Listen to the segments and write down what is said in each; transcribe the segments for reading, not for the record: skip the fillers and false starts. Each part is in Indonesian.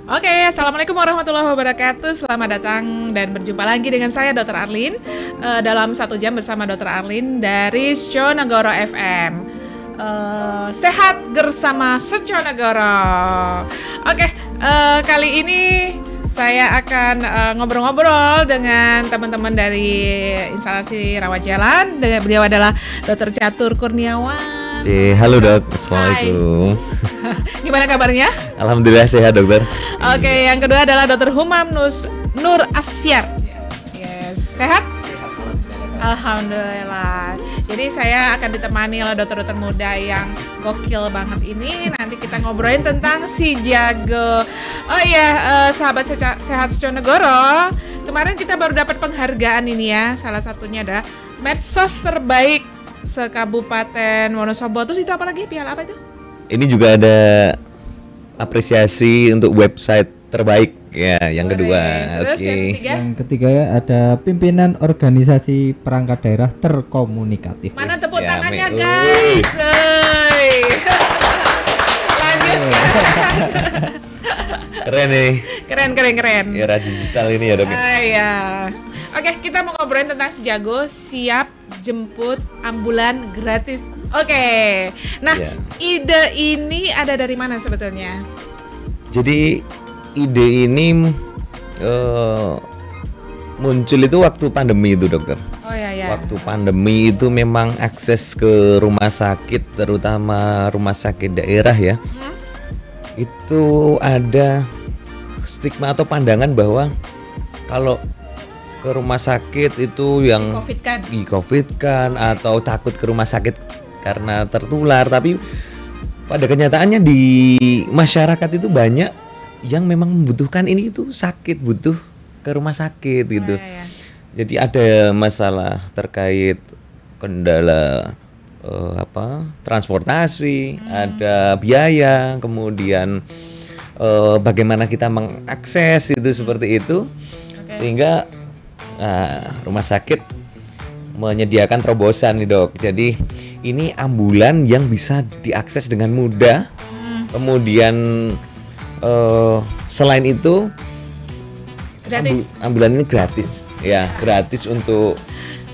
Oke, assalamualaikum warahmatullahi wabarakatuh. Selamat datang dan berjumpa lagi dengan saya Dr. Arlin dalam 1 jam bersama Dr. Arlin dari Seconegoro FM. Sehat bersama Seconegoro. Oke, kali ini saya akan ngobrol-ngobrol dengan teman-teman dari instalasi rawat jalan. Beliau adalah Dr. Catur Kurniawan. Halo dok, assalamualaikum. Gimana kabarnya? Alhamdulillah sehat dokter. Oke, yang kedua adalah Dr. Humam Nur Asfiar. Yes, sehat? Alhamdulillah. Jadi saya akan ditemani oleh dokter-dokter muda yang gokil banget ini. Nanti kita ngobrolin tentang si jago. Oh iya, sahabat sehat Seconegoro. Kemarin kita baru dapat penghargaan ini ya. Salah satunya ada medsos terbaik se-Kabupaten Wonosobo. Terus itu apa lagi? Piala apa itu? Ini juga ada apresiasi untuk website terbaik ya, yang kedua. Terus yang ketiga ya ada pimpinan organisasi perangkat daerah terkomunikatif. Mana tepuk Siame. tangannya guys? Lanjut. Keren nih. Keren. Era digital ini ya dok. Iya. Oke, kita mau ngobrolin tentang si jago siap jemput ambulan gratis. Oke. Nah, ide ini ada dari mana sebetulnya? Jadi ide ini muncul itu waktu pandemi itu dokter. Oh iya. Waktu pandemi itu memang akses ke rumah sakit, terutama rumah sakit daerah ya, itu ada stigma atau pandangan bahwa kalau ke rumah sakit itu yang di COVID kan atau takut ke rumah sakit karena tertular. Tapi pada kenyataannya di masyarakat itu banyak yang memang membutuhkan ini, itu sakit butuh ke rumah sakit gitu. Iya. Jadi ada masalah terkait kendala transportasi, ada biaya, kemudian bagaimana kita mengakses itu seperti itu. Sehingga rumah sakit menyediakan terobosan nih dok. Jadi ini ambulan yang bisa diakses dengan mudah. Kemudian selain itu Gratis. Ambulan ini gratis ya, gratis untuk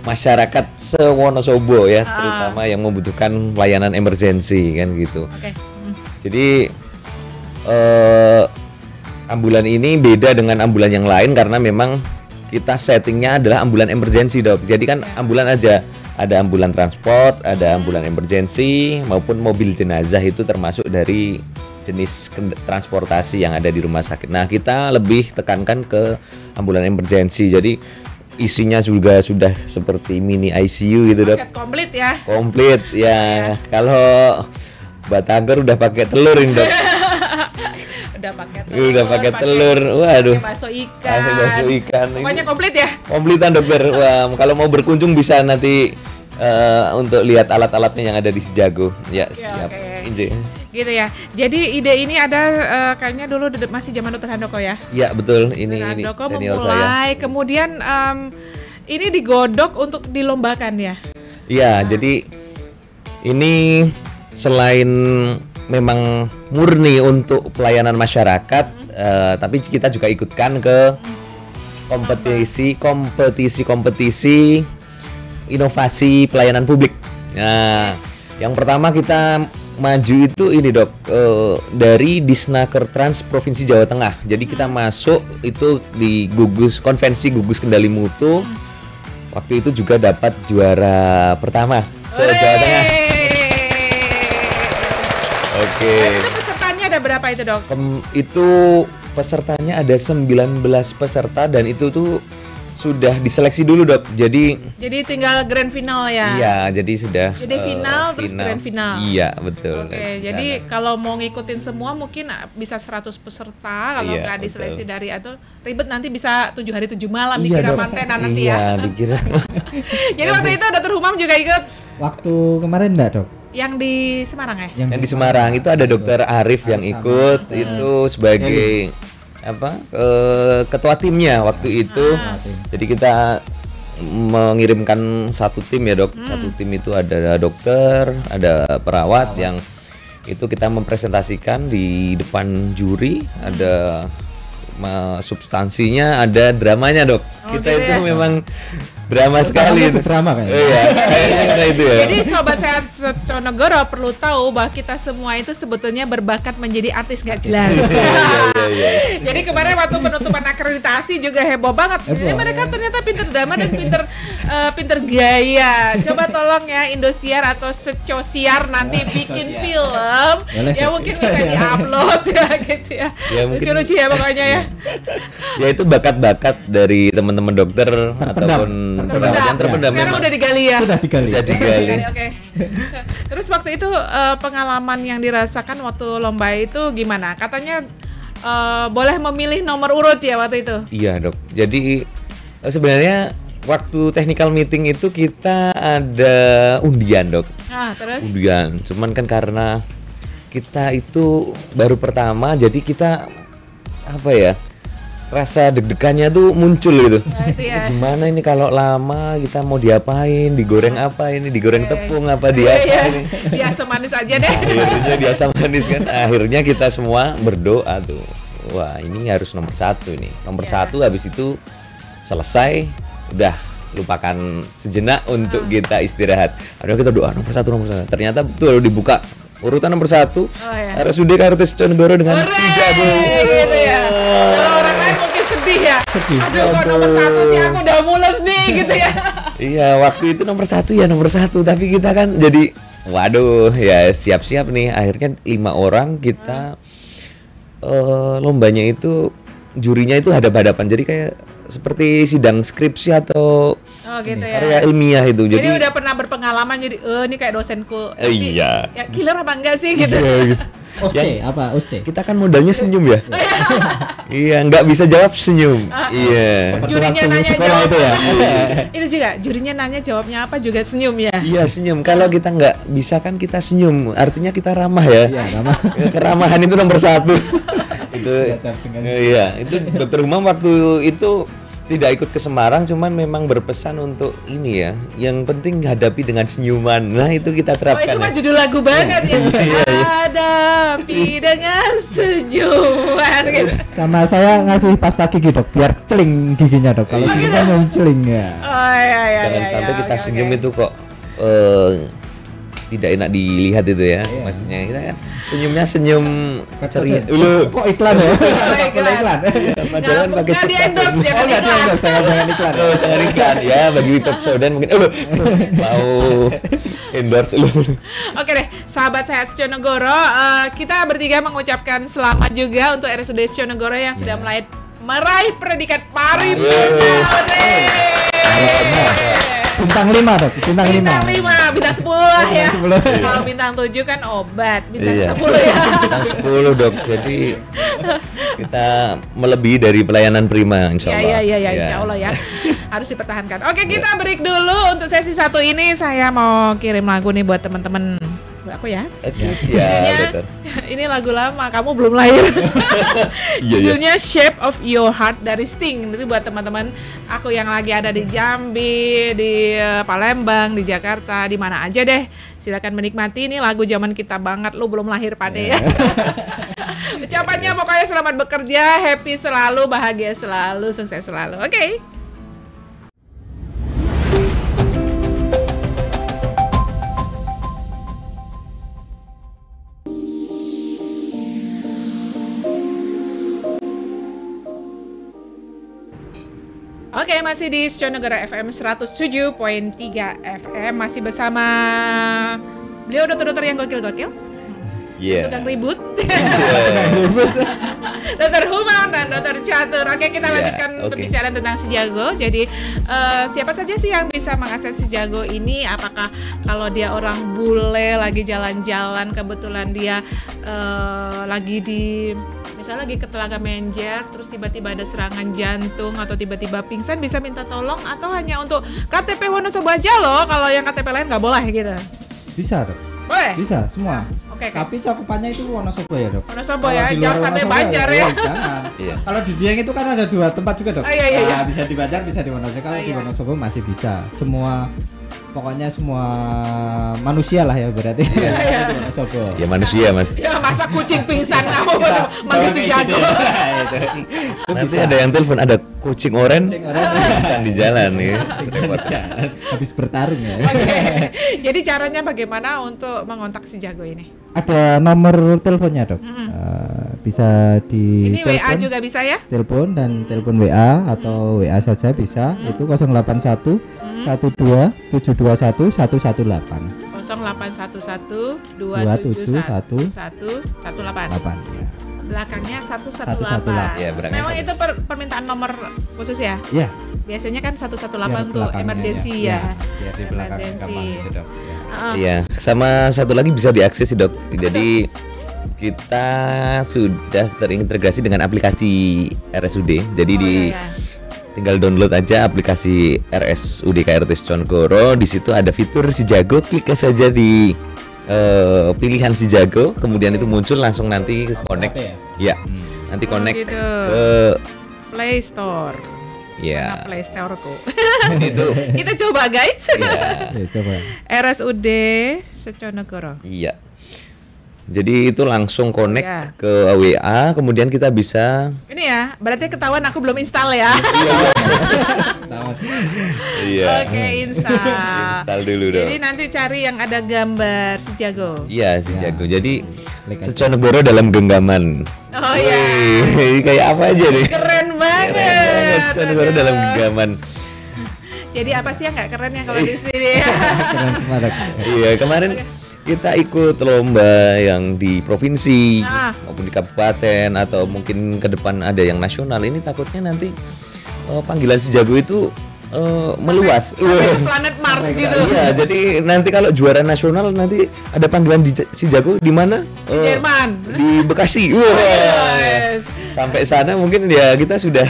masyarakat se-Wonosobo ya, terutama yang membutuhkan layanan emergensi kan gitu. Jadi ambulan ini beda dengan ambulan yang lain karena memang kita settingnya adalah ambulan emergensi dok. Jadi kan ambulan aja, ada ambulan transport, ada ambulan emergensi maupun mobil jenazah, itu termasuk dari jenis transportasi yang ada di rumah sakit. Nah kita lebih tekankan ke ambulan emergensi. Jadi isinya juga sudah seperti mini ICU gitu dok. Komplit ya. Komplit ya. Kalau Batagor udah pakai telur ini dok. Udah pakai telur. Waduh. Bakso ikan. Pokoknya komplit ya. Komplitan dokter. Wah, kalau mau berkunjung bisa nanti untuk lihat alat-alatnya yang ada di Sejago. Ya, siap. Okay. Gitu ya. Jadi ide ini ada kayaknya dulu masih zaman Dr. Handoko ya. Iya, betul. Ini Handoko senior memulai, saya. kemudian ini digodok untuk dilombakan ya. Iya, jadi ini selain memang murni untuk pelayanan masyarakat, tapi kita juga ikutkan ke kompetisi inovasi pelayanan publik. Nah, yang pertama kita maju itu ini dok, dari Disnaker Trans Provinsi Jawa Tengah. Jadi kita masuk itu di konvensi gugus kendali mutu. Waktu itu juga dapat juara pertama se-Jawa Tengah. Oke. Itu pesertanya ada berapa itu dok? Itu pesertanya ada 19 peserta dan itu tuh sudah diseleksi dulu dok. Jadi tinggal grand final ya? Iya, jadi sudah. Jadi final terus grand final. Iya betul. Oke, jadi kalau mau ngikutin semua mungkin bisa 100 peserta. Kalau nggak diseleksi dari atau ribet nanti bisa 7 hari 7 malam dikira mantenan nanti ya. Iya dikira. Jadi waktu itu Dr. Humam juga ikut. Waktu kemarin enggak dok? Yang di Semarang ya? Yang di Semarang itu ada Dokter Arif yang ikut itu sebagai ketua timnya waktu itu. Jadi kita mengirimkan satu tim ya dok. Satu tim itu ada dokter, ada perawat yang Itu kita mempresentasikan di depan juri, ada substansinya, ada dramanya, Dok. Kita gitu itu ya? memang drama sekali. Itu drama kayaknya. Iya, kayaknya karena itu ya. Jadi Sobat Sehat Sonegoro perlu tahu bahwa kita semua itu sebetulnya berbakat menjadi artis gak jelas. Iya. Jadi kemarin waktu penutupan akreditasi juga heboh banget. Jadi mereka ternyata pinter drama dan pinter gaya. Coba tolong ya Indosiar atau Secosiar nanti bikin film ya mungkin bisa diupload ya gitu ya. Lucu-lucu ya pokoknya ya. Ya itu bakat-bakat dari teman-teman dokter ataupun yang terpendam. Sekarang memang. udah digali ya. Sudah digali. Oke. Terus waktu itu pengalaman yang dirasakan waktu lomba itu gimana? Katanya boleh memilih nomor urut ya waktu itu. Iya, Dok. Jadi sebenarnya waktu technical meeting itu kita ada undian, Dok. Terus? Undian. Cuman kan karena kita itu baru pertama, jadi kita apa ya? Rasa deg-degannya tuh muncul gitu. Itu ya. Gimana ini kalau lama kita mau diapain, digoreng apa ini, digoreng tepung apa diapa ini. Biasa manis aja deh. Akhirnya biasa manis kan. Akhirnya kita semua berdoa tuh. Wah, ini harus nomor 1 ini. Nomor 1 habis itu selesai, udah lupakan sejenak untuk kita istirahat. Aduh kita doa nomor 1. Ternyata betul dibuka urutan nomor 1. RSUD Kartes Sonegoro dengan si jago. Gitu ya. Kalau orang lain mungkin sedih ya. Aduh kok nomor 1 sih aku udah mules nih gitu ya. Iya, waktu itu nomor 1 ya nomor 1, tapi kita kan jadi waduh ya siap-siap nih. Akhirnya 5 orang kita lombanya itu jurinya itu hadap-hadapan. Jadi kayak seperti sidang skripsi atau gitu ya. karya ilmiah itu. Jadi udah pernah berpengalaman jadi ini kayak dosenku. Iya. Ya killer apa enggak sih gitu. OC apa OC? Kita kan modalnya senyum ya. Iya, nggak bisa jawab senyum. Iya. Jurinya nanya sekolah jawab itu ya. Itu juga jurinya nanya jawabnya apa juga senyum ya. Iya senyum. Kalau kita nggak bisa kan kita senyum. Artinya kita ramah ya. Iya, ramah. Keramahan itu nomor 1. Itu. Iya. Itu Dokter Umam waktu itu tidak ikut ke Semarang, cuman memang berpesan untuk ini ya. Yang penting hadapi dengan senyuman. Nah itu kita terapkan. Itu mah judul lagu banget ya. Hadapi dengan senyuman. Gitu. Sama saya ngasih pasta gigi, Dok, biar celing giginya, Dok. Kalau sini kan mau celing ya. Jangan sampai kita senyum itu kok tidak enak dilihat itu ya. Maksudnya kita kan senyumnya senyum ceria. Kok iklan ya? Iklan. Jangan pakai di endorse jangan iklan. Jangan iklan. Jangan iklan ya bagi Pepsodent mungkin mau endorse lu. Oke deh, sahabat sehat Sonegoro, kita bertiga mengucapkan selamat juga untuk RSUD Sonegoro yang sudah meraih predikat paripurna. Bintang 5, Dok. Bintang 5. Bintang 10 lah ya. Kalau bintang 7 kan obat, bintang 10 ya. Bintang 10, Dok. Jadi kita melebihi dari pelayanan prima insyaallah. Iya, insyaallah ya. Harus dipertahankan. Oke, kita break dulu untuk sesi 1 ini. Saya mau kirim lagu nih buat teman-teman aku ya. Iya, Dokter. Ini lagu lama, kamu belum lahir. Judulnya Shape of Your Heart dari Sting. Itu buat teman-teman aku yang lagi ada di Jambi, di Palembang, di Jakarta, di mana aja deh. Silakan menikmati, ini lagu zaman kita banget. Lu belum lahir Pade ya. Ucapannya pokoknya selamat bekerja, happy selalu, bahagia selalu, sukses selalu. Oke. Oke, masih di Sonegoro FM 107.3 FM. Masih bersama beliau dokter-dokter yang gokil-gokil. Tukang ribut. Dokter Humam dan Dokter Catur. Oke, kita lanjutkan pembicaraan tentang si jago. Jadi siapa saja sih yang bisa mengakses si jago ini? Apakah kalau dia orang bule lagi jalan-jalan, kebetulan dia lagi di misalnya lagi ke Telaga Menjer, terus tiba-tiba ada serangan jantung atau tiba-tiba pingsan, bisa minta tolong atau hanya untuk KTP Wonosobo aja loh? Kalau yang KTP lain nggak boleh gitu? Bisa, Dok. Boleh? Bisa, semua. Oke. Tapi cakupannya itu Wonosobo ya, Dok. Wonosobo ya, jangan sampai Banjar ya. Jangan. Kalau di Dieng itu kan ada 2 tempat juga, Dok. Iya. Bisa di Banjar, bisa di Wonosobo. Kalau di Wonosobo masih bisa. Semua pokoknya semua manusia lah ya berarti. Iya. Wonosobo. Ya manusia Mas. Ya masa kucing pingsan kamu manggil si jago. Nanti ada yang telepon, ada kucing oren pingsan di jalan nih. Repot. Habis bertarung ya. Oke. Jadi caranya bagaimana untuk mengontak si jago ini? Ada nomor teleponnya dok. Bisa di Ini WA juga bisa ya? telepon dan telepon WA atau WA saja bisa. Itu 081 12 721 118 0811 271 271 118. 8 ya. Belakangnya 118. 118. Ya, belakangnya Memang itu permintaan nomor khusus ya? Ya, Biasanya kan 118 biar untuk belakangnya emergency ya. ya. Biar di belakang Emergency. gampang gitu dok. Ya. Iya, sama satu lagi bisa diakses sih dok. Jadi kita sudah terintegrasi dengan aplikasi RSUD. Jadi tinggal download aja aplikasi RSUD KRT Sconegoro. Di situ ada fitur si jago. Klik saja di pilihan si jago, kemudian itu muncul langsung nanti connect. Ya, nanti connect gitu. ke Play Store. ya. Mana Play Store-ku. Itu. Kita coba guys. Ya. Ya, coba. RSUD Sconegoro. Iya. Jadi itu langsung connect Ya. ke WA, kemudian kita bisa Ini ya, berarti ketahuan aku belum install ya. iya. Oke, install. Install dulu dong. Jadi nanti cari yang ada gambar si jago. Iya, si Ya. jago. Jadi Klik aja. Sconegoro dalam genggaman. Oh iya. Wih, kayak apa aja nih? Keren banget. Keren banget, Sconegoro Aduh. dalam genggaman. Jadi apa sih yang nggak keren yang kalau di sini? Keren semua dok. Iya, kemarin kita ikut lomba yang di provinsi Ah. maupun di kabupaten atau mungkin ke depan ada yang nasional. Ini takutnya nanti panggilan si jago itu meluas. Sampai ke planet Mars gitu. Iya, jadi nanti kalau juara nasional nanti ada panggilan di si jago di mana? Di Jerman. Di Bekasi. Wah. Yes. Sampai sana mungkin ya kita sudah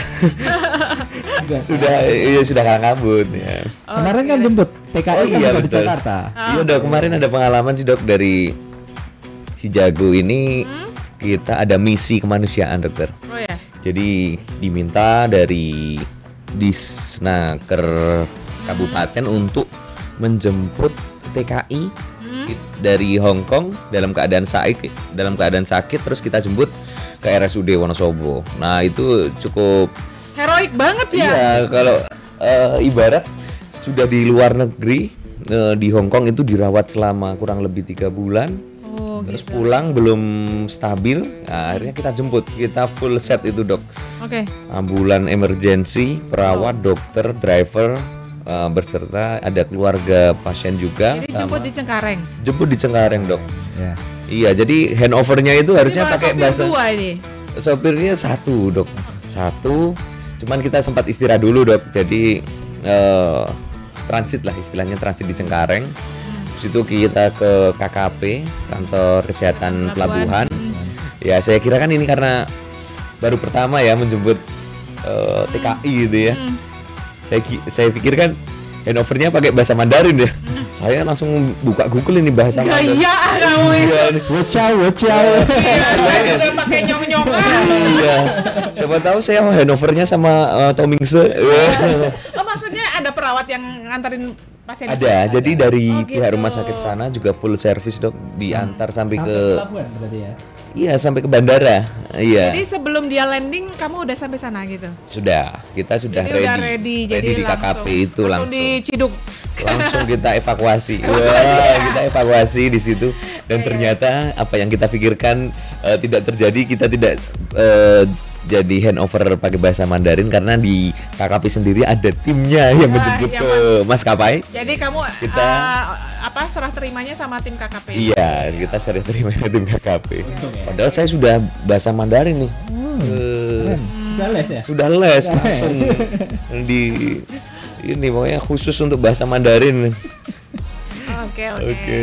sudah kalah kabut ya. Kemarin kan jemput TKI Oh kan iya, bukan di betul. Jakarta. Iya dok, kemarin ada pengalaman sih dok dari si jago ini. Kita ada misi kemanusiaan dokter. Oh ya. Jadi diminta dari Disnaker Kabupaten untuk menjemput TKI dari Hong Kong dalam keadaan sakit, terus kita jemput ke RSUD Wonosobo. Nah itu cukup Heroik banget ya. iya kalau ibarat sudah di luar negeri di Hong Kong itu dirawat selama kurang lebih 3 bulan. Oh, Terus gitu. pulang belum stabil, nah, akhirnya kita jemput, kita full set itu dok, Oke. ambulan emergency, perawat, dokter, driver, berserta ada keluarga pasien juga. Jadi jemput di Cengkareng. Jemput di Cengkareng dok. Ya. Iya, jadi handovernya itu harusnya Ini pakai sopir bahasa. dua ini. Sopirnya satu dok, satu. Cuman kita sempat istirahat dulu dok, jadi transit lah istilahnya, transit di Cengkareng. Habis itu kita ke KKP, kantor kesehatan pelabuhan. Ya saya kira kan ini karena baru pertama ya menjemput TKI gitu ya. Saya pikir kan handovernya pakai bahasa Mandarin ya. Saya langsung buka Google ini bahasa Mandarin. Gaya kamu ini. Iya, Wocau. Iya, saya juga pakai nyong-nyongan. iya. Siapa tahu saya handovernya sama Tomingse. Oh, maksudnya ada perawat yang nganterin pasien itu? Ada. Jadi dari Oh, pihak gitu. rumah sakit sana juga full service dok, diantar sampai ke pelabuhan berarti ya. iya sampai ke bandara. Iya. Jadi sebelum dia landing kamu udah sampai sana gitu. Sudah, kita sudah Jadi ready. udah ready. Jadi di KKP itu langsung. diciduk. Langsung kita evakuasi. Wah, kita evakuasi di situ dan ternyata apa yang kita pikirkan tidak terjadi. Kita tidak jadi handover pakai bahasa Mandarin karena di KKP sendiri ada timnya yang Wah, menjemput iya, ke maskapai. Jadi kamu Kita- serah terimanya sama tim KKP. Iya, kita sering terima tim KKP. Padahal saya sudah bahasa Mandarin nih. Sudah les ya. Sudah les langsung di ini pokoknya khusus untuk bahasa Mandarin. Oke. Oke.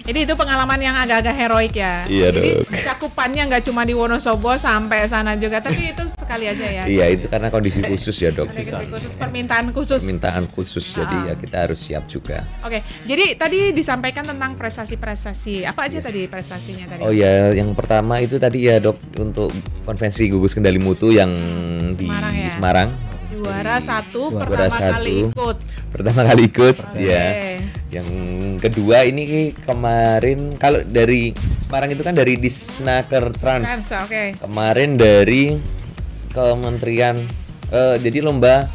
Jadi itu pengalaman yang agak-agak heroik ya. Iya, Jadi Dok. cakupannya nggak cuma di Wonosobo sampai sana juga, tapi itu sekali aja ya. Iya, itu karena kondisi khusus ya, Dok. Kondisi khusus, permintaan khusus. Permintaan khusus, jadi ya kita harus siap juga. Oke, jadi tadi disampaikan tentang prestasi-prestasi. Apa aja tadi prestasinya tadi? Oh ya, yang pertama itu tadi ya, Dok, untuk konvensi gugus kendali mutu yang Semarang di ya? Semarang. Juara satu Juara pertama satu. kali ikut. Pertama kali ikut, Oke. ya. Yang kedua ini kemarin kalau dari Semarang itu kan dari Disnaker Trans. Oke. Kemarin dari Kementerian jadi lomba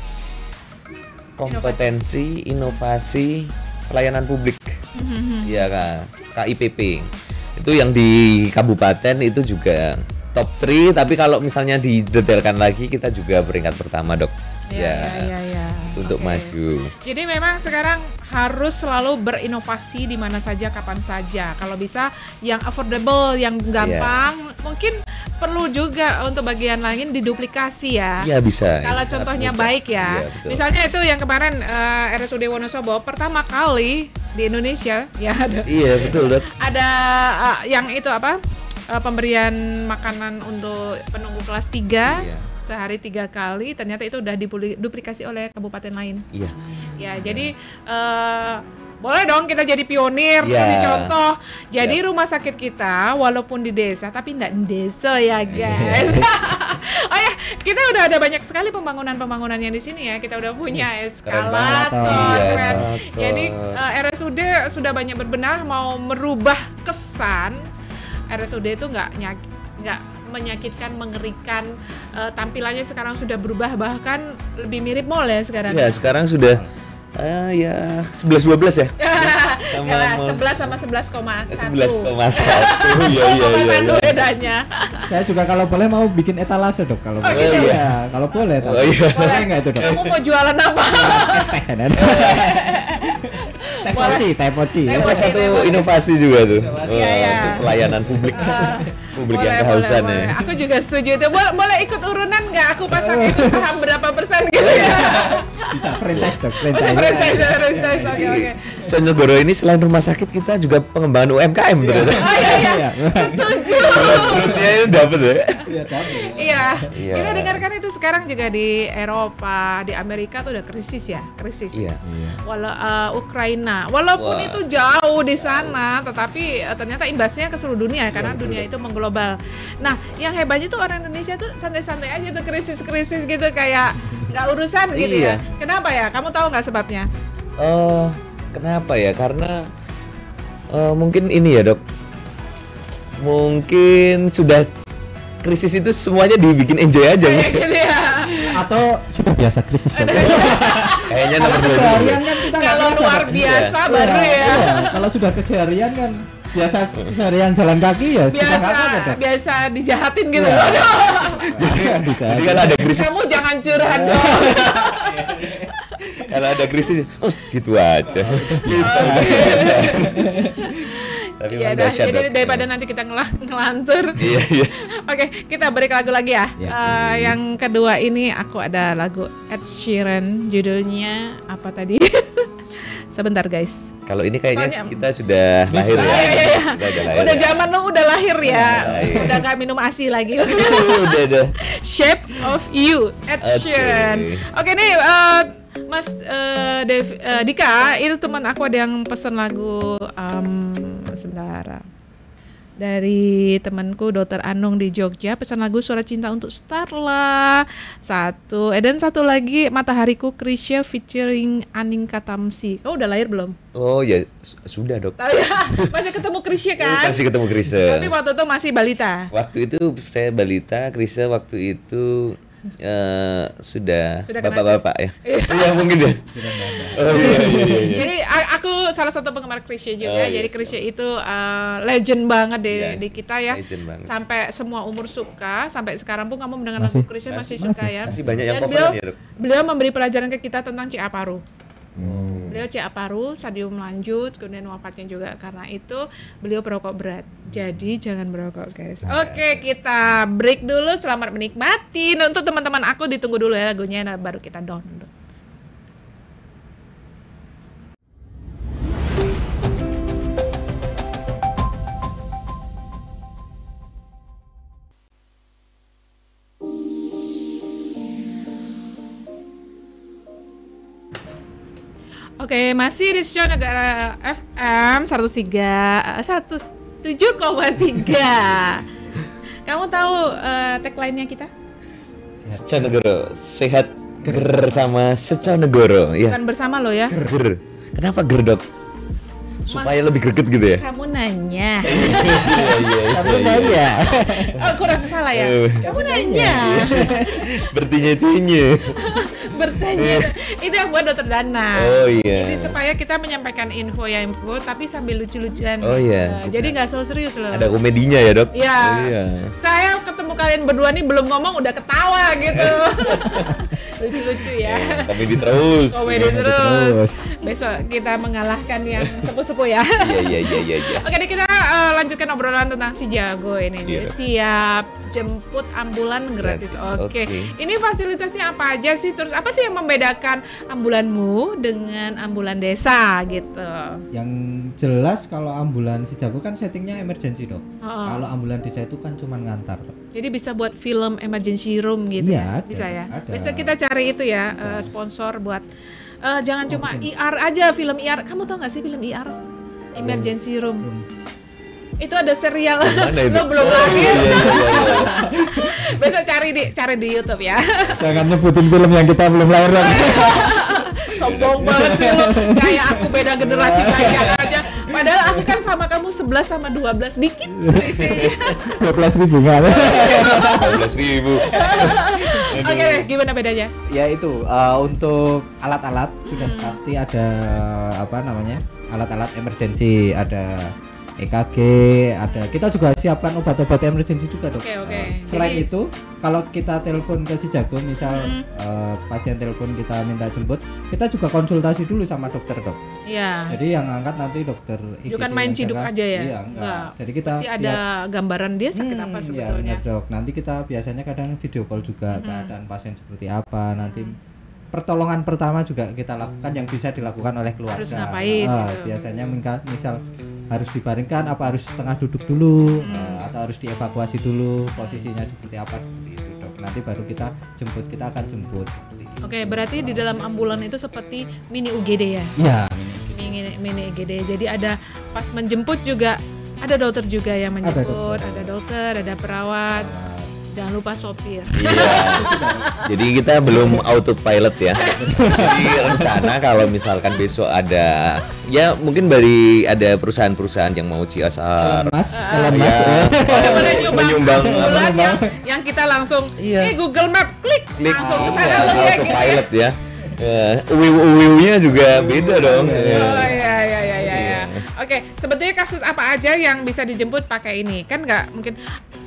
kompetensi inovasi pelayanan publik. Ya KIPP. Itu yang di kabupaten itu juga top 3, tapi kalau misalnya didetailkan lagi kita juga peringkat pertama, Dok. Ya. Untuk maju. Jadi memang sekarang harus selalu berinovasi di mana saja, kapan saja. Kalau bisa yang affordable, yang gampang, mungkin perlu juga untuk bagian lain diduplikasi ya. Iya bisa. Kalau contohnya baik ya. Misalnya itu yang kemarin RSUD Wonosobo pertama kali di Indonesia ya ada. Iya betul, Dok. Ada yang itu apa? Pemberian makanan untuk penunggu kelas 3. Iya. Sehari 3 kali, ternyata itu udah duplikasi oleh kabupaten lain. Iya. Ya, jadi boleh dong kita jadi pionir, jadi contoh. Jadi rumah sakit kita walaupun di desa, tapi enggak di desa ya guys. Oh ya, kita udah ada banyak sekali pembangunan yang di sini ya. Kita udah punya eskalator. Jadi RSUD sudah banyak berbenah mau merubah kesan RSUD itu nggak menyakitkan, mengerikan. Tampilannya sekarang sudah berubah, bahkan lebih mirip mall ya sekarang. Ya sekarang sudah ya 11-12 ya. Sama 11 sama 11,1. 11,1. Iya. Bedanya. Saya juga kalau boleh mau bikin etalase, Dok, kalau boleh. Gitu. Ya, kalau boleh. Boleh enggak itu, Dok? Kamu mau jualan apa? Teh poci. Salah satu inovasi juga tuh. Iya. Pelayanan publik. Publik yang kehausan ya. Aku juga setuju itu. Boleh ikut urunan nggak? Aku pasang itu saham berapa persen gitu ya? Bisa franchise, Dok. Franchise. Oke. Sonegoro ini selain rumah sakit kita juga pengembangan UMKM ternyata. Iya. Setuju. Maksudnya itu dapat ya. Iya. Kita dengarkan itu sekarang juga di Eropa, di Amerika tuh udah krisis. Iya. Ukraina. Walaupun itu jauh di sana, tetapi ternyata imbasnya ke seluruh dunia karena dunia itu mengglobal. Nah, yang hebatnya tuh orang Indonesia tuh santai-santai aja tuh krisis gitu kayak nggak urusan gitu ya. Kenapa ya? Kamu tahu nggak sebabnya? Kenapa ya? Karena mungkin ini ya, Dok. Mungkin sudah krisis itu semuanya dibikin enjoy aja. Gitu ya. Atau sudah biasa krisis, Dok. Kayaknya kalau keseharian kan kita nggak kalau luar biasa baru ya. Kalau sudah keseharian kan biasa keseharian jalan kaki ya biasa dijahatin gitu. Jadi kalau ada krisis, kamu jangan curhat dong. Kalau ada krisis, gitu aja. Tapi ya dah, jadi daripada nanti kita ngelantur. Iya. Oke, kita break lagu lagi ya. Yang kedua ini aku ada lagu Ed Sheeran, judulnya apa tadi? Sebentar guys. Kalau ini kayaknya kita sudah lahir ya. Iya. Udah zaman lo udah lahir ya. Udah nggak minum ASI lagi. Udah. Shape of You, Ed Sheeran. Oke nih. Mas Dika, itu teman aku ada yang pesen lagu sebentar. Dari temanku Dr. Anung di Jogja pesan lagu Suara Cinta untuk Starla. Dan satu lagi Matahariku Krisya featuring Aning Katamsi. Kau udah lahir belum? Oh ya, sudah, Dok. Masih ketemu Krisya kan? Masih ketemu Krisya. Tapi waktu itu masih balita. Waktu itu saya balita, Krisya waktu itu sudah bapak-bapak ya. Iya mungkin ya. Iya. Jadi aku salah satu penggemar Krisya juga. Jadi Krisya itu legend banget di kita ya. Sampai semua umur suka. Sampai sekarang pun kamu mendengar lagu Krisya masih suka ya. Masih banyak yang populer ya. Beliau memberi pelajaran ke kita tentang Ciaparu. Beliau Ciaparu, stadium lanjut, kemudian wafatnya juga karena itu beliau perokok berat. Jadi jangan merokok guys. Oke, kita break dulu. Selamat menikmati. Nah, untuk teman-teman aku ditunggu dulu ya lagunya, baru kita download. Oke, masih di Show Negara FM 107,3. Kamu tahu tagline-nya kita? Seconegoro, sehat bersama Seconegoro. Ya. Bukan bersama lo ya. Ger. Kenapa ger, Dok? supaya lebih greget gitu ya. Kamu nanya. Kamu nanya. Oh, kurang salah ya. Kamu nanya. Bertanya-tanya. Bertanya. Itu yang buat Dokter Dana. Oh iya. Ini supaya kita menyampaikan info tapi sambil lucu-lucuan. Oh iya. Jadi nggak selalu serius loh. Ada komedinya ya, Dok? Iya. Iya. Saya ketemu kalian berdua nih belum ngomong udah ketawa gitu. Lucu-lucu ya. Komedi terus. Komedi terus. Besok kita mengalahkan yang sepuh-sepuh ya. Iya. Oke, deh kita lanjutkan obrolan tentang si jago ini. Iya. Siap jemput ambulan gratis. Oke. Ini fasilitasnya apa aja sih? Terus apa sih yang membedakan ambulanmu dengan ambulan desa gitu? Yang jelas kalau ambulan si jago kan settingnya emergency dok. Kalau ambulan desa itu kan cuma ngantar dok. Jadi bisa buat film emergency room gitu Iya, ya? Bisa ya? ada. Besok kita cari itu ya, sponsor buat jangan cuma IR aja, film IR. Kamu tau gak sih film IR? Emergency room. Itu ada serial. Lo belum lahir. Iya. Besok cari di YouTube ya. Jangan nyebutin film yang kita belum lahir dok. Sombong banget sih lo. Kayak aku beda generasi kalian aja. Padahal aku kan sama kamu 11 sama 12 dikit selisihnya. 12.000 nggak? 12.000. Oke deh, gimana bedanya? Ya itu untuk alat-alat sudah pasti ada alat-alat emergency, ada EKG, ada kita juga siapkan obat-obat emergency juga dok. Oke. Selain Jadi, itu, kalau kita telepon ke si jago, misal pasien telepon kita minta jemput, kita juga konsultasi dulu sama dokter dok. Iya. Jadi yang angkat nanti dokter. Bukan main ciduk aja ya? Iya, enggak. Jadi kita pasti ada gambaran dia sakit apa Iya sebetulnya. benar dok. Nanti kita biasanya kadang video call juga keadaan pasien seperti apa. Nanti pertolongan pertama juga kita lakukan yang bisa dilakukan oleh keluarga. Harus ngapain gitu. Biasanya misal harus dibaringkan apa harus tengah duduk dulu atau harus dievakuasi dulu posisinya seperti apa seperti itu dok. Nanti baru kita akan jemput seperti itu. Oke, berarti di dalam ambulan itu seperti mini UGD ya? Iya, Mini UGD. Jadi ada pas menjemput juga ada dokter juga yang menjemput, ada dokter, ada perawat. Jangan lupa sopir. Iya. Jadi kita belum autopilot ya. Jadi rencana kalau misalkan besok ada, ya mungkin ada perusahaan-perusahaan yang mau CSR. Elon Musk. Menyumbang ambulan yang kita langsung Iya. Google Map klik langsung ke sana iya, loh ya gitu. autopilot ya. Uwiu-uwiunya juga beda dong. Oh iya. Oke, sebetulnya kasus apa aja yang bisa dijemput pakai ini? Kan nggak mungkin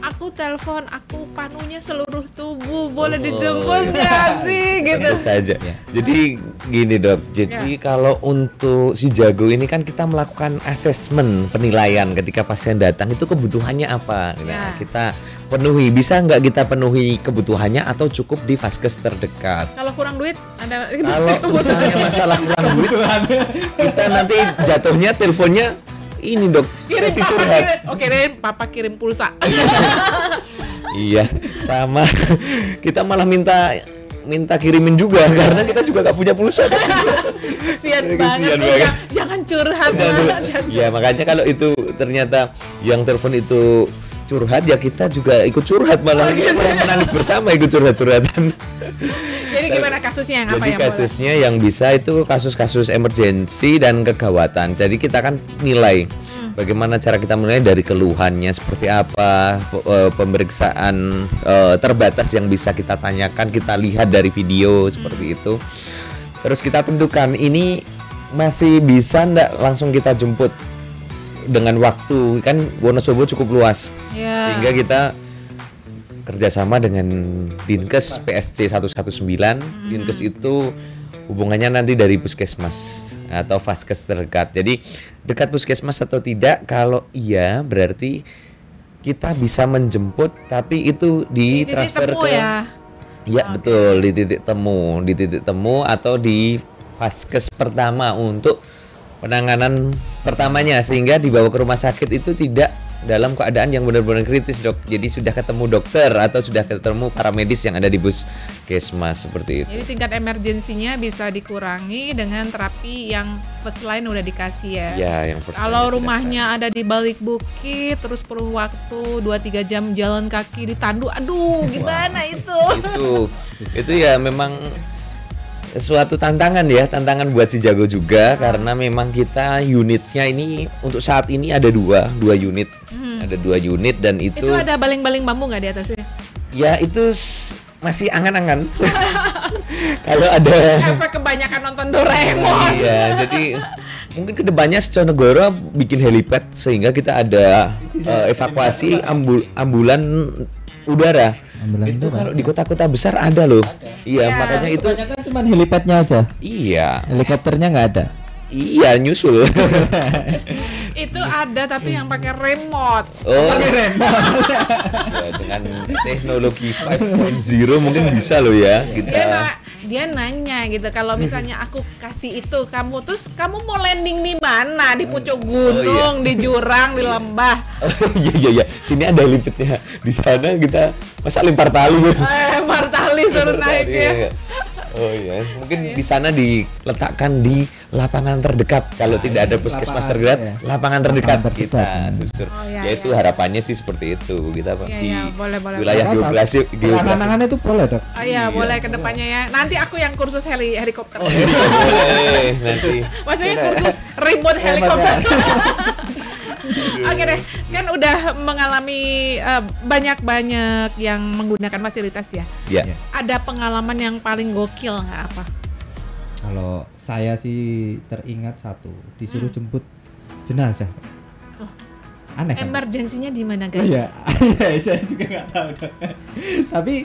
aku telepon, aku panunya seluruh tubuh, boleh dijemput nggak sih? Gitu. Tentu saja. Jadi gini dok, jadi kalau untuk si jago ini kan kita melakukan asesmen penilaian ketika pasien datang itu kebutuhannya apa. Nah, kita penuhi, bisa nggak kita penuhi kebutuhannya atau cukup di vaskes terdekat. Kalau kurang duit, ada. Kalau misalnya masalah kurang duit, kita nanti jatuhnya teleponnya ini dok, kirim sesi papa curhat. Oke deh, papa kirim pulsa. Iya, sama. Kita malah minta kirimin juga karena kita juga gak punya pulsa. Kasian banget. Jangan curhat. Ya makanya kalau itu ternyata yang telepon itu curhat, ya kita juga ikut curhat, malah kita menangis bersama ikut curhat-curhatan. Jadi gimana kasusnya yang apa Jadi yang kasusnya yang bisa itu kasus-kasus emergensi dan kegawatan. Jadi kita kan nilai bagaimana cara kita menilai dari keluhannya seperti apa, pemeriksaan terbatas yang bisa kita tanyakan, kita lihat dari video seperti itu. Terus kita tentukan ini masih bisa ndak langsung kita jemput dengan waktu, kan Wonosobo cukup luas, sehingga kita kerjasama dengan Dinkes PSC 119. Dinkes itu hubungannya nanti dari puskesmas atau vaskes terdekat. Jadi dekat puskesmas atau tidak, kalau iya berarti kita bisa menjemput, tapi itu di transfer ke ya betul, di titik temu atau di vaskes pertama untuk penanganan pertamanya, sehingga dibawa ke rumah sakit itu tidak dalam keadaan yang benar-benar kritis dok. Jadi sudah ketemu dokter atau sudah ketemu paramedis yang ada di puskesmas seperti itu. Jadi tingkat emergensinya bisa dikurangi dengan terapi yang first line udah dikasih ya. Ya, yang kalau rumahnya ada di balik bukit, terus perlu waktu 2-3 jam jalan kaki di Tandu, aduh gimana itu? Itu ya memang suatu tantangan ya, tantangan buat si Jago juga karena memang kita unitnya ini untuk saat ini ada dua unit, ada 2 unit dan Itu ada baling-baling bambu nggak di atasnya? ya itu masih angan-angan. Kalau ada Efek kebanyakan nonton Doraemon. iya, jadi mungkin kedepannya Sconegoro bikin helipad sehingga kita ada evakuasi ambulan udara. Ambulan Itu udara. kalau di kota-kota besar ada loh. Iya, Ya, makanya itu Kebanyakan cuma helipadnya aja. iya. Helikopternya nggak ada. Iya, nyusul. Itu ada tapi yang pakai remote. Oh, ya, dengan teknologi 5.0 mungkin bisa loh ya kita. Dia nanya gitu, kalau misalnya aku kasih itu kamu, terus kamu mau landing di mana? Di pucuk gunung, di jurang, di lembah. Oh, iya. Sini ada helipadnya. Di sana kita masa lempar tali. Martali suruh naik ya. Iya. Oh iya, mungkin di sana diletakkan di lapangan terdekat. Kalau tidak ada puskesmas terdekat, ya. lapangan terdekat Lapangan kita terdekat. susur. Oh, iya, Ya itu iya. harapannya sih seperti itu kita Pak, Iya, di iya, boleh. wilayah geografi. Angan-angan itu boleh dok. Oh iya, boleh ke depannya ya. Nanti aku yang kursus helikopter. Boleh nanti. Maksudnya kursus remote helikopter. Oke deh, kan udah mengalami banyak yang menggunakan fasilitas ya. Ya. Iya. Ada pengalaman yang paling gokil nggak apa? Kalau saya sih teringat satu, disuruh jemput jenazah. Oh. Aneh kan? Emergensinya di mana Oh, guys? iya, saya juga nggak tahu dok. Tapi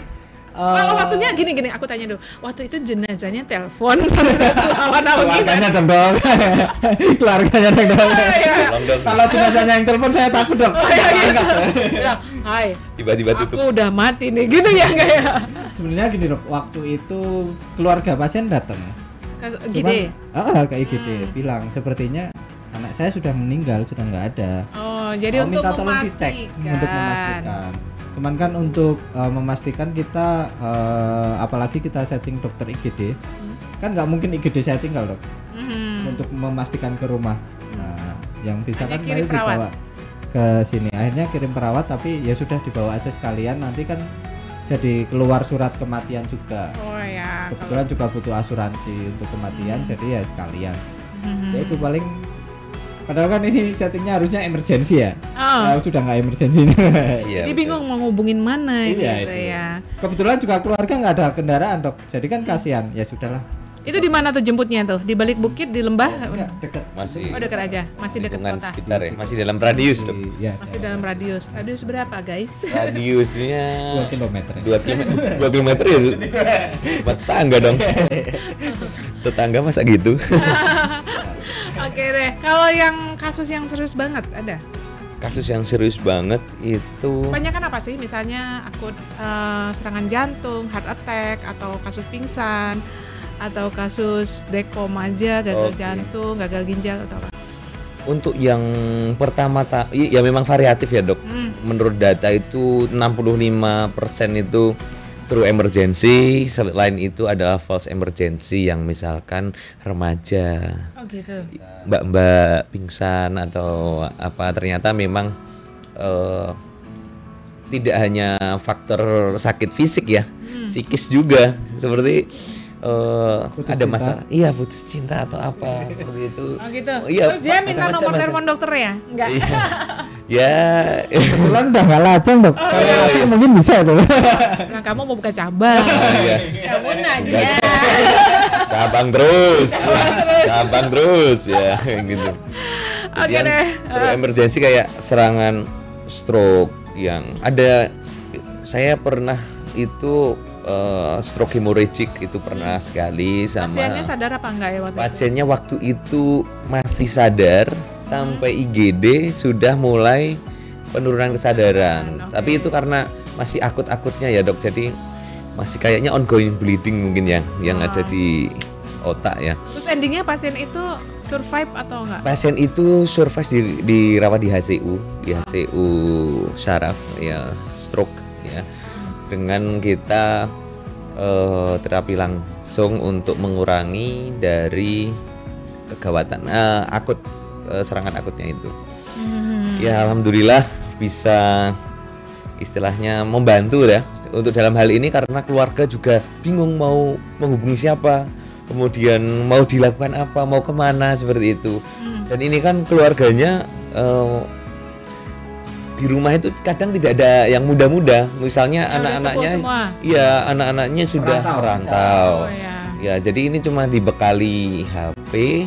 Kalau waktunya gini, aku tanya dulu. Waktu itu jenazahnya telepon lawan apa gimana? keluarganya dong dong. Keluarganya dong dong. Iya. Tolong dong. Kalau jenazahnya yang telepon saya takut dok. Oh, iya. Angkat. Bilang, hai, Tiba-tiba tutup. aku udah mati nih, gitu ya nggak ya? Sebenarnya gini dok, waktu itu keluarga pasien datang. Gini. Ke IGD bilang sepertinya anak saya sudah meninggal, sudah nggak ada. Oh, jadi Oh, untuk minta tolong memastikan. dicek untuk memastikan. Cuman kan untuk memastikan kita apalagi kita setting dokter IGD kan nggak mungkin IGD saya tinggal dok untuk memastikan ke rumah. Nah, yang bisa Hanya kan kirim mari perawat. dibawa ke sini. Akhirnya kirim perawat tapi ya sudah dibawa aja sekalian nanti kan jadi keluar surat kematian juga. Oh ya. Kebetulan juga butuh asuransi untuk kematian jadi ya sekalian. Mhm. Ya itu paling padahal kan ini settingnya harusnya emergency ya. Oh. Sudah nggak emergency. Iya. Jadi bingung mau ngubungin mana Iya, gitu itu. ya. Kebetulan juga keluarga nggak ada kendaraan dok, jadi kan kasihan. Ya sudahlah. Itu di mana tuh jemputnya tuh? Di balik bukit, di lembah? Enggak dekat. Masih Oh dekat aja, masih dekat lingkungan kota. sekitar ya, masih dalam radius dong. Ya. Masih dalam radius. Radius berapa guys? Radiusnya 2 kilometer. 2 kilometer ya. Tetangga dong. Tetangga masa gitu. Oke deh. Kalau yang kasus yang serius banget ada? Kasus yang serius banget itu Kebanyakan apa sih? Misalnya akut serangan jantung, heart attack, atau kasus pingsan, atau kasus dekoma aja, gagal Oke. jantung, gagal ginjal atau apa? untuk yang pertama ya memang variatif ya dok. Menurut data itu 65% itu true emergency, selain itu adalah false emergency yang misalkan remaja, Oh gitu. mbak-mbak pingsan atau apa, ternyata memang tidak hanya faktor sakit fisik ya, psikis juga seperti Putus ada cinta. masalah, iya putus cinta atau apa seperti itu. Oh gitu. Iya, Terus dia minta macam-macam nomor macam. telepon dokter ya? Enggak. Iya. Ya, Kebetulan udah nggak lacang dok. Kalau lacang mungkin bisa tuh. Nah, kamu mau buka cabang. iya. Kamu nanya. Cabang terus, cabang terus ya gitu. Oke Kemudian deh. terus emergency kayak serangan stroke yang ada. Saya pernah itu stroke hemorrhagic itu pernah sekali sama Pasiennya sadar apa enggak ya waktu itu? pasiennya waktu itu masih sadar sampai IGD sudah mulai penurunan kesadaran. Oke. Tapi itu karena masih akut-akutnya ya dok, jadi masih kayaknya ongoing bleeding mungkin yang ada di otak ya. Terus endingnya pasien itu survive atau enggak? Pasien itu survive dirawat di HCU saraf ya, stroke ya, dengan kita terapi langsung untuk mengurangi dari kegawatan serangan akutnya itu. Ya alhamdulillah bisa istilahnya membantu ya untuk dalam hal ini, karena keluarga juga bingung mau menghubungi siapa, kemudian mau dilakukan apa, mau kemana seperti itu. Dan ini kan keluarganya di rumah itu kadang tidak ada yang muda-muda, misalnya anak-anaknya, iya anak-anaknya sudah merantau. Ya, jadi ini cuma dibekali HP,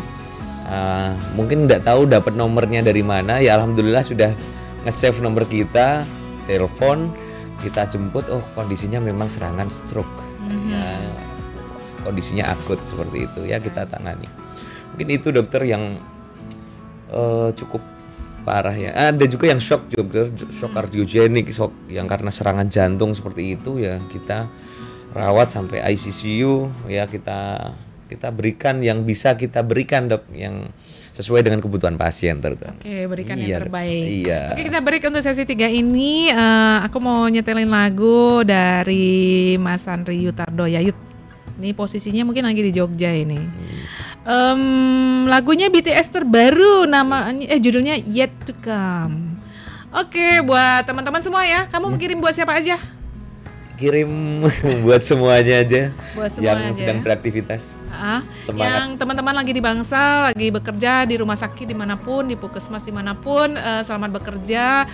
mungkin tidak tahu dapat nomornya dari mana. Ya alhamdulillah sudah nge-save nomor kita, telepon, kita jemput. Oh kondisinya memang serangan stroke, ya, kondisinya akut seperti itu. Ya kita tangani. Mungkin itu dokter yang cukup parah ya. Ada juga yang shock juga, shock kardiogenik, shock yang karena serangan jantung seperti itu ya kita rawat sampai ICU ya, kita berikan yang bisa kita berikan dok, yang sesuai dengan kebutuhan pasien terutama. Oke, berikan yang terbaik. Iya. Oke, kita break untuk sesi 3 ini. Aku mau nyetelin lagu dari Mas Andri Yutardo Yayut. Ini posisinya mungkin lagi di Jogja ini. Lagunya BTS terbaru, namanya judulnya Yet to Come. Oke, buat teman-teman semua ya. Kamu mau kirim buat siapa aja? Kirim buat semuanya aja, buat yang sedang beraktivitas. Semangat. Yang teman-teman lagi di Bangsal, lagi bekerja di rumah sakit dimanapun, di puskesmas dimanapun, selamat bekerja.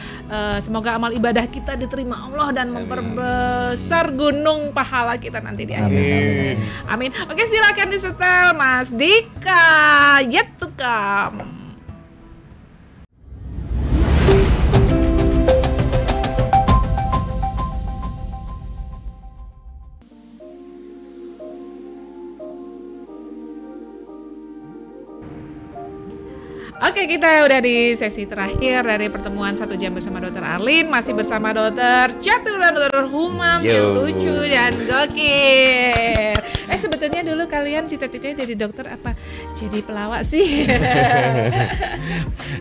Semoga amal ibadah kita diterima Allah dan memperbesar gunung pahala kita nanti di akhirat. Amin. Oke, silakan disetel Mas Dika, Yet to Come. Oke, kita udah di sesi terakhir dari pertemuan 1 jam bersama Dr. Arlin. Masih bersama Dr. Catur dan Dr. Humam yang lucu dan gokil. Sebetulnya dulu kalian cita-citanya jadi dokter apa? Jadi pelawak sih.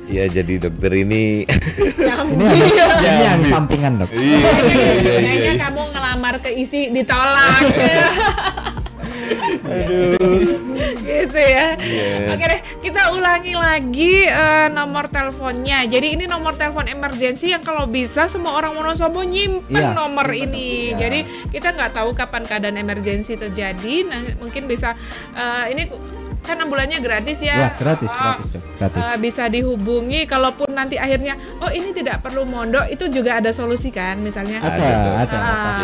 Ya jadi dokter ini. Ini yang sampingan dok. Kayaknya kamu ngelamar ke isi ditolak. Aduh. Gitu ya. Oke deh, kita ulangi lagi nomor teleponnya. Jadi ini nomor telepon emergency yang kalau bisa semua orang Wonosobo nyimpen nomor ini. Jadi kita nggak tahu kapan keadaan emergency terjadi. Nah, mungkin bisa ini kan ambulannya gratis ya. Gratis. Bisa dihubungi, kalaupun nanti akhirnya ini tidak perlu mondok, itu juga ada solusi kan, misalnya ada.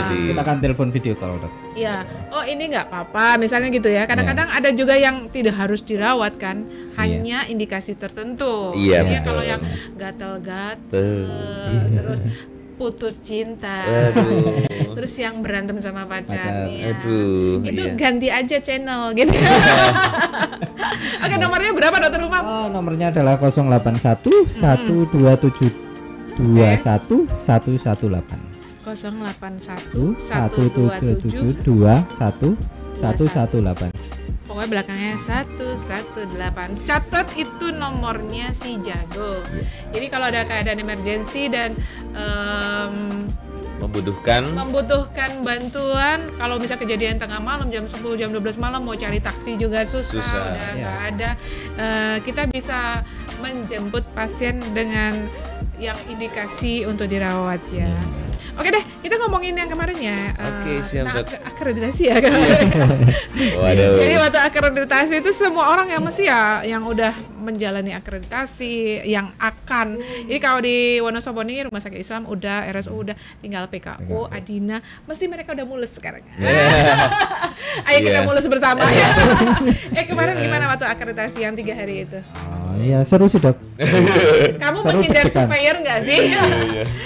Jadi kita akan telepon video kalau dok. Iya, ini nggak apa-apa, misalnya gitu ya. Kadang-kadang ada juga yang tidak harus dirawat kan, hanya indikasi tertentu. Iya. Kalau yang gatel-gatel, terus putus cinta, terus yang berantem sama pacarnya, itu ganti aja channel gitu. Oke, nomornya berapa Dokter Umam? Nomornya adalah 081 127 21 118. 081 127 21 118. Pokoknya belakangnya 118. Catat itu nomornya si jago. Jadi kalau ada keadaan emergensi dan membutuhkan bantuan, kalau bisa kejadian tengah malam jam 10 jam 12 malam mau cari taksi juga susah. Udah nggak ada. Kita bisa menjemput pasien dengan yang indikasi untuk dirawat ya. Oke deh, kita ngomongin yang kemarin ya. Oke, siap. Akreditasi ya kemarin. Jadi waktu akreditasi itu semua orang yang mesti ya yang udah menjalani akreditasi, yang akan. Jadi kalau di Wonosobo ini Rumah Sakit Islam udah, RSU udah, tinggal PKU, Adina, mesti mereka udah mulus sekarang. Ayo kita mulus bersama ya. Kemarin gimana waktu akreditasi yang 3 hari itu? Iya seru sih dok. Kamu menghindar surveyor nggak sih?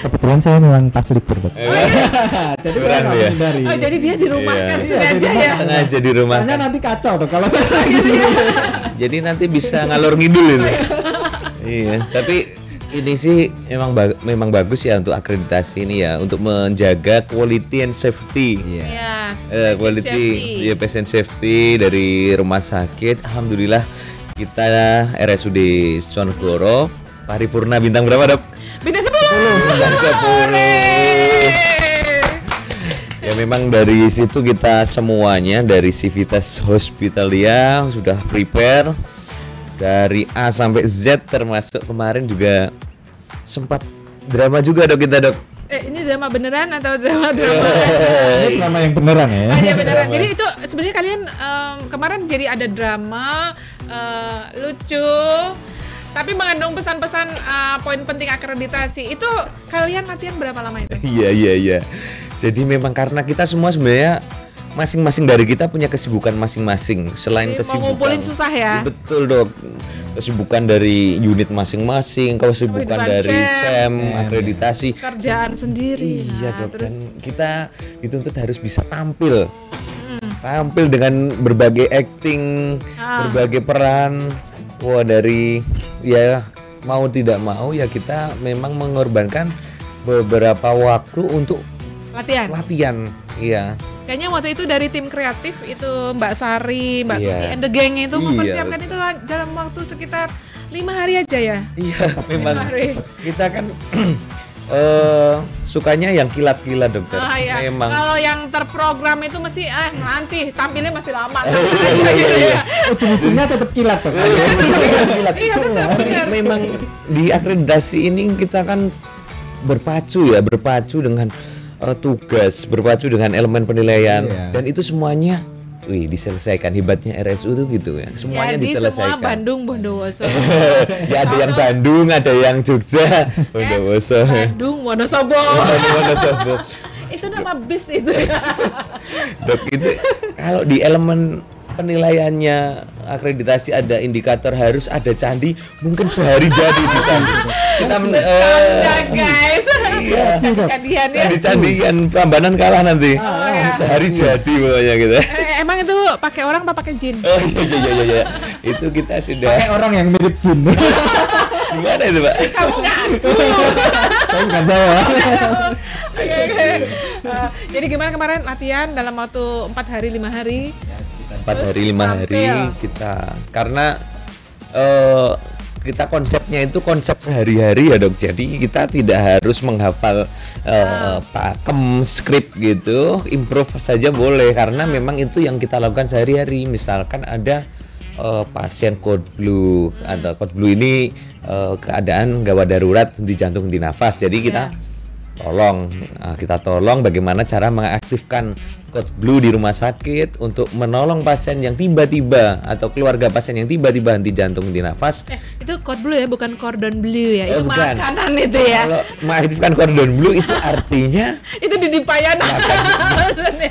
Kebetulan saya memang pas libur dok. Jadi jadi dia di rumah kan sengaja ya. Sengaja di rumah. Soalnya nanti kacau dok kalau saya gitu ya. Jadi nanti bisa ngalor ngidul ini. Iya. Tapi ini sih memang bagus ya untuk akreditasi ini ya, untuk menjaga quality and safety. Quality, patient safety dari rumah sakit. Alhamdulillah kita RSUD Sconegoro paripurna bintang berapa dok? Bintang 10. Bintang 10. Ya memang dari situ kita semuanya dari Civitas Hospitalia sudah prepare dari A sampai Z, termasuk kemarin juga sempat drama juga dok kita dok. Ini drama beneran atau drama Ini drama yang beneran ya. Hanya beneran. Jadi itu sebenarnya kalian kemarin jadi ada drama lucu tapi mengandung pesan-pesan poin penting akreditasi. Itu kalian latihan berapa lama itu? Iya. Jadi memang karena kita semua sebenarnya masing-masing dari kita punya kesibukan masing-masing. Selain Jadi kesibukan, mau ngumpulin susah ya? Betul dok. Kesibukan dari unit masing-masing, kesibukan dari CEM, akreditasi, kerjaan sendiri. Iya Nah, dok. terus Dan kita dituntut harus bisa tampil dengan berbagai acting, berbagai peran. Wah, dari ya mau tidak mau ya kita memang mengorbankan beberapa waktu untuk latihan. Iya. kayaknya waktu itu dari tim kreatif itu Mbak Sari, Mbak Tuti, and the gang itu Iya, mempersiapkan itu dalam waktu sekitar 5 hari aja ya. Iya, memang 5 hari. kita kan sukanya yang kilat-kilat dokter. Iya. Memang. Kalau yang terprogram itu mesti nanti tampilnya masih lama. Iya. Ujung-ujungnya tetap kilat tuh. Kilat. Iya, betul, benar. Memang di akreditasi ini kita kan berpacu dengan tugas, berpacu dengan elemen penilaian, dan itu semuanya diselesaikan. Hebatnya RSU tuh gitu ya, semuanya Jadi diselesaikan. semua Bandung Bondowoso. Ya ada yang Bandung, ada yang Jogja, Bondowoso. Bandung Wonosobo. Wonosobo. Itu nama bis itu ya. Dok, itu kalau di elemen penilaiannya akreditasi ada indikator harus ada candi, mungkin sehari jadi di candi. Kita Guys. Iya. Candian ya. Candi-candian Prambanan kalah nanti. Sehari jadi pokoknya gitu. Emang itu pakai orang apa pakai jin? Oh iya. Itu kita sudah. Kayak orang yang mirip jin. Gimana itu, Pak? Kamu ngaku. Saya bukan saya. Oke. Jadi gimana kemarin latihan dalam waktu 4 hari 5 hari? 4 hari 5 hari kita karena kita konsepnya itu konsep sehari-hari ya dok, jadi kita tidak harus menghafal pakem skrip gitu, improve saja boleh karena memang itu yang kita lakukan sehari-hari. Misalkan ada pasien code blue, ada code blue ini keadaan gawat darurat di jantung di nafas, jadi kita tolong bagaimana cara mengaktifkan code blue di rumah sakit untuk menolong pasien yang tiba-tiba atau keluarga pasien yang tiba-tiba henti jantung di nafas. Itu code blue ya, bukan cordon bleu ya. Itu bukan. makanan itu ya. Kalau mengaktifkan cordon blue itu artinya itu di Dipayana.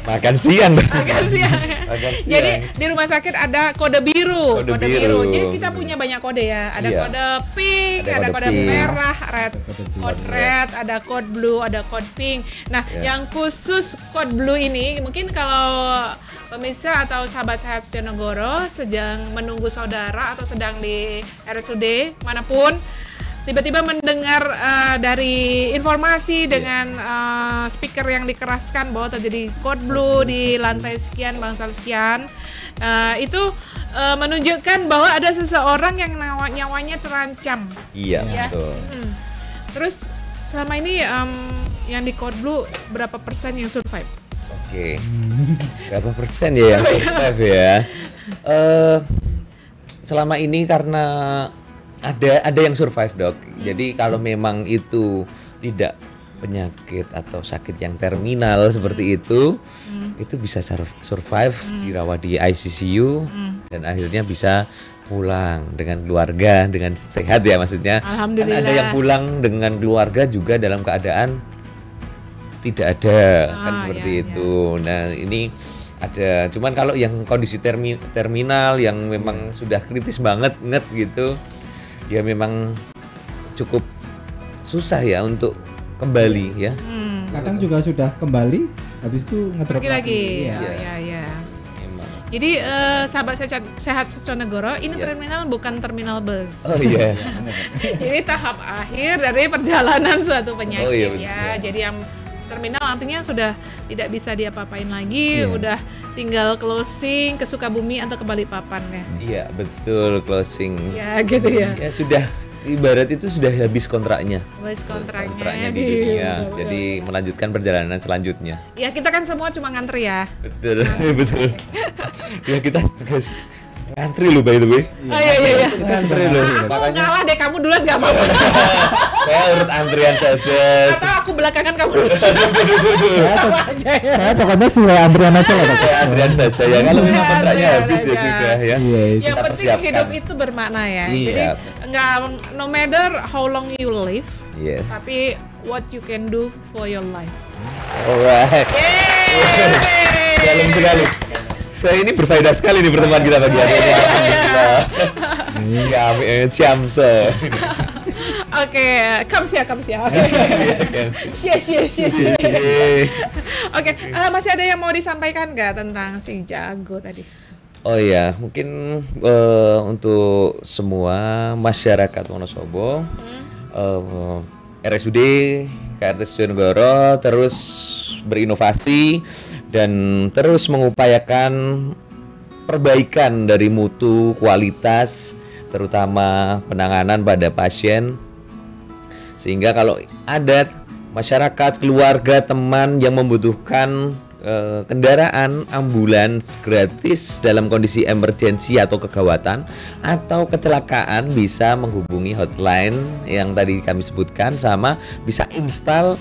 makan siang. Makan siang. Jadi di rumah sakit ada kode biru. Kode biru. Jadi kita punya banyak kode ya. Ada kode pink, ada kode pink, merah, code red, ada code blue, ada code pink. Nah, yang khusus code blue ini mungkin kalau pemirsa atau sahabat sehat Setionegoro sedang menunggu saudara atau sedang di RSUD manapun tiba-tiba mendengar dari informasi dengan speaker yang dikeraskan bahwa terjadi code blue di lantai sekian, bangsal sekian, itu menunjukkan bahwa ada seseorang yang nyawanya terancam. Iya, betul. Terus selama ini yang di code blue berapa persen yang survive? Oke. Berapa persen ya yang survive ya? Selama ini karena ada yang survive dok. Jadi kalau memang itu tidak penyakit atau sakit yang terminal seperti itu bisa survive, dirawat di ICU dan akhirnya bisa pulang dengan keluarga dengan sehat ya maksudnya. Alhamdulillah. Kan ada yang pulang dengan keluarga juga dalam keadaan tidak ada kan seperti itu. Nah ini ada, cuman kalau yang kondisi terminal yang memang sudah kritis banget gitu, ya memang cukup susah ya untuk kembali ya. Kadang juga sudah kembali, habis itu ngedrop lagi. Ya. Jadi sahabat sehat Setionegoro, ini terminal bukan terminal bus. Oh iya. Jadi tahap akhir dari perjalanan suatu penyakit ya. Jadi yang terminal artinya sudah tidak bisa diapa-apain lagi, udah tinggal closing ke Sukabumi atau ke Balikpapan ya. Iya betul, closing. Ya gitu ya. Ya sudah, ibarat itu sudah habis kontraknya. Habis kontraknya di dunia. Jadi melanjutkan perjalanan selanjutnya. Ya kita kan semua cuma ngantri ya. Betul, betul. Ya kita juga ngantri loh by the way. Iya. Ngantri loh. Aku ngalah deh, kamu duluan gak mau. Saya urut antrian saja. Atau aku aku belakangan kamu dulu. Sama aja ya. Saya pokoknya sesuai antrian aja lah. Ya, antrian saja ya. Kalau memang kontraknya Biar habis ya aja. sudah ya. Iya, Yang Kita penting persiapkan. hidup itu bermakna ya. Iya. Jadi nggak, no matter how long you live, Iya. tapi what you can do for your life. Alright. Dalam sekali. Saya ini berfaedah sekali nih pertemuan kita pagi hari ini. Alhamdulillah. Ciamso. Oke, kamsia. Oke. Sia. Oke, masih ada yang mau disampaikan nggak tentang si jago tadi? Oh ya, mungkin untuk semua masyarakat Wonosobo, RSUD KRT Sujonegoro terus berinovasi dan terus mengupayakan perbaikan dari mutu, kualitas, terutama penanganan pada pasien, sehingga kalau ada masyarakat, keluarga, teman yang membutuhkan kendaraan ambulans gratis dalam kondisi emergensi atau kegawatan atau kecelakaan, bisa menghubungi hotline yang tadi kami sebutkan, sama bisa install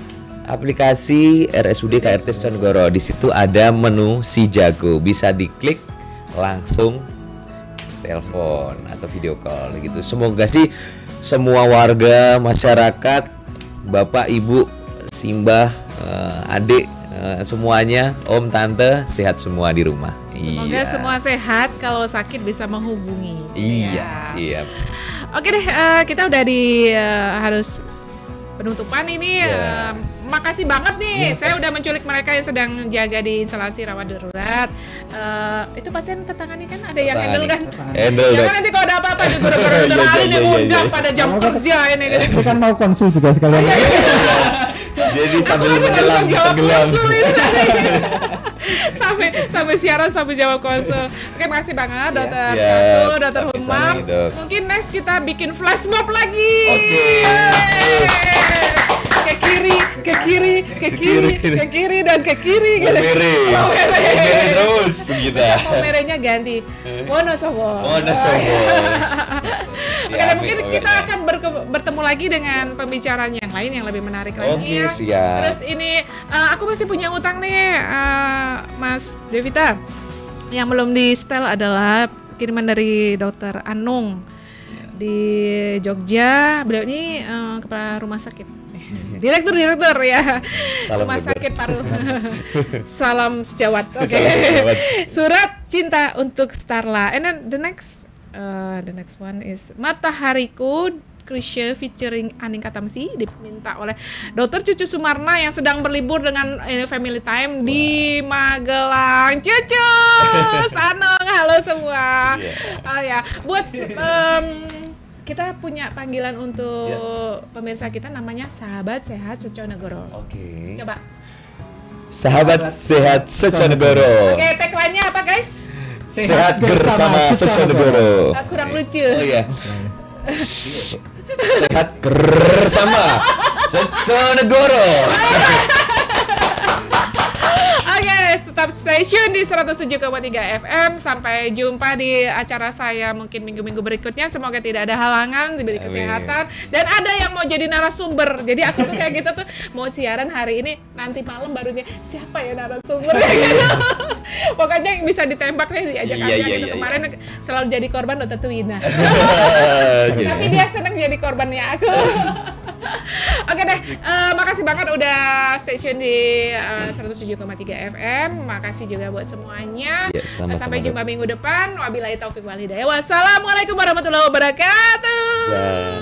aplikasi RSUD KRT Sujonegoro. Di situ ada menu Si Jago, bisa diklik langsung telepon atau video call gitu. Semoga sih semua warga masyarakat, bapak, ibu, simbah, adik, semuanya, om, tante, sehat semua di rumah. Semoga semua sehat, kalau sakit bisa menghubungi. Iya, siap. Oke deh, kita udah di harus penutupan ini. Ya. Makasih banget nih, saya udah menculik mereka yang sedang jaga di instalasi rawat darurat. Itu pasien tertangani kan? Ada yang handle kan? Handle. Jangan nanti kalau ada apa-apa di gara-gara dokter Alin yang udah pada jam kerja ini. Itu kan mau konsul juga sekalian. Jadi sambil Aku menyelam baru jawab tenggelam. konsul ini tadi. sampai siaran sampai jawab konsul. Oke, makasih banget dokter Siap. Catu, dokter Sama-sama, Humam. Dok. Mungkin next kita bikin flash mob lagi. Oke. Ke kiri dan ke kiri gitu. Mere terus kita. Merenya ganti Wonosobo. Oke, dan mungkin kita akan bertemu lagi dengan pembicaraan yang lain yang lebih menarik lagi. Oke, ya. siap. Terus ini aku masih punya utang nih, Mas Devita. Yang belum di setel adalah kiriman dari Dokter Anung di Jogja. Beliau ini kepala rumah sakit. Direktur ya. Salam Rumah dokter. Sakit Paru. Salam sejawat. Oke. Salam sejawat. Surat cinta untuk Starla. And then the next one is Matahariku Krisya featuring Aning Katamsi, diminta oleh Dr. Cucu Sumarna yang sedang berlibur dengan family time di Magelang. Cucu, Sanong, halo semua. Oh ya, buat kita punya panggilan untuk pemirsa kita, namanya Sahabat Sehat Sujonegoro. Oke. Coba. Sahabat sehat Sujonegoro. Oke, tagline-nya apa guys? Sehat bersama Sujonegoro. Kurang lucu. Oh iya. Sehat bersama Sujonegoro. Oke, tetap stay tune di 107,3 FM. Sampai jumpa di acara saya mungkin minggu-minggu berikutnya. Semoga tidak ada halangan, diberi kesehatan, dan ada yang mau jadi narasumber. Jadi aku tuh kayak gitu tuh, mau siaran hari ini, nanti malam barunya siapa ya narasumber. Pokoknya bisa ditembak nih, diajak aja gitu. Kemarin selalu jadi korban Dokter Twina. Tapi dia senang jadi korbannya aku. Oke deh, makasih banget udah station di 107,3 FM. Makasih juga buat semuanya. Ya, sama-sama, Sampai Dok. jumpa minggu depan. Wabillahi taufiq wal hidayah. Wassalamualaikum warahmatullahi wabarakatuh. Bye.